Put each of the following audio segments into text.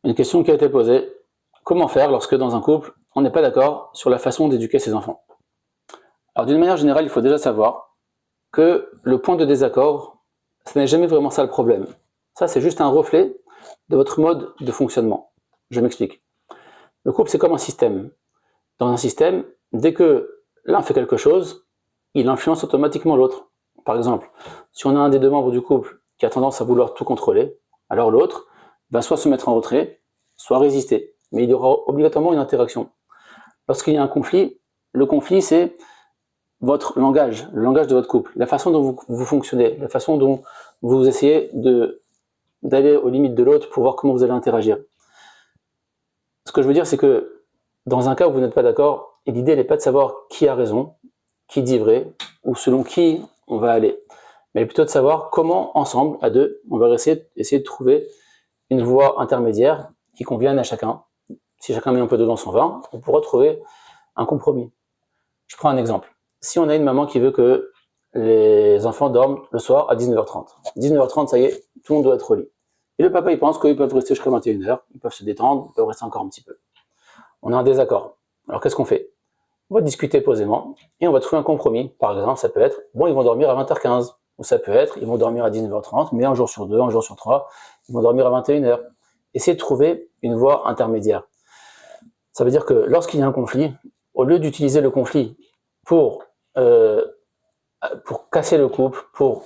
Une question qui a été posée, comment faire lorsque dans un couple, on n'est pas d'accord sur la façon d'éduquer ses enfants? Alors d'une manière générale, il faut déjà savoir que le point de désaccord, ce n'est jamais vraiment ça le problème. Ça, c'est juste un reflet de votre mode de fonctionnement. Je m'explique. Le couple, c'est comme un système. Dans un système, dès que l'un fait quelque chose, il influence automatiquement l'autre. Par exemple, si on a un des deux membres du couple qui a tendance à vouloir tout contrôler, alors l'autre va soit se mettre en retrait, soit résister. Mais il y aura obligatoirement une interaction. Lorsqu'il y a un conflit, le conflit, c'est votre langage, le langage de votre couple, la façon dont vous fonctionnez, la façon dont vous essayez d'aller aux limites de l'autre pour voir comment vous allez interagir. Ce que je veux dire, c'est que dans un cas où vous n'êtes pas d'accord, et l'idée n'est pas de savoir qui a raison, qui dit vrai, ou selon qui on va aller, mais plutôt de savoir comment, ensemble, à deux, on va essayer de trouver une voie intermédiaire qui convienne à chacun. Si chacun met un peu dedans son vin, on pourra trouver un compromis. Je prends un exemple. Si on a une maman qui veut que les enfants dorment le soir à 19h30. 19h30, ça y est, tout le monde doit être au lit. Et le papa, il pense qu'ils peuvent rester jusqu'à 21h, ils peuvent se détendre, ils peuvent rester encore un petit peu. On a un désaccord. Alors qu'est-ce qu'on fait? On va discuter posément et on va trouver un compromis. Par exemple, ça peut être, bon, ils vont dormir à 20h15. Ou ça peut être, ils vont dormir à 19h30, mais un jour sur deux, un jour sur trois, ils vont dormir à 21h. Essayez de trouver une voie intermédiaire. Ça veut dire que lorsqu'il y a un conflit, au lieu d'utiliser le conflit pour casser le couple, pour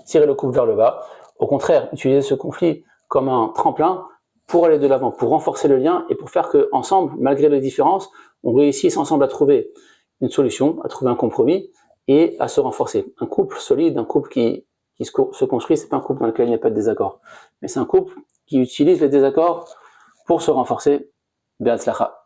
tirer le couple vers le bas, au contraire, utiliser ce conflit comme un tremplin pour aller de l'avant, pour renforcer le lien et pour faire qu'ensemble, malgré les différences, on réussisse ensemble à trouver une solution, à trouver un compromis et à se renforcer. Un couple solide, un couple qui se construit, c'est pas un couple dans lequel il n'y a pas de désaccord, mais c'est un couple qui utilise les désaccords pour se renforcer. Be'atzlacha.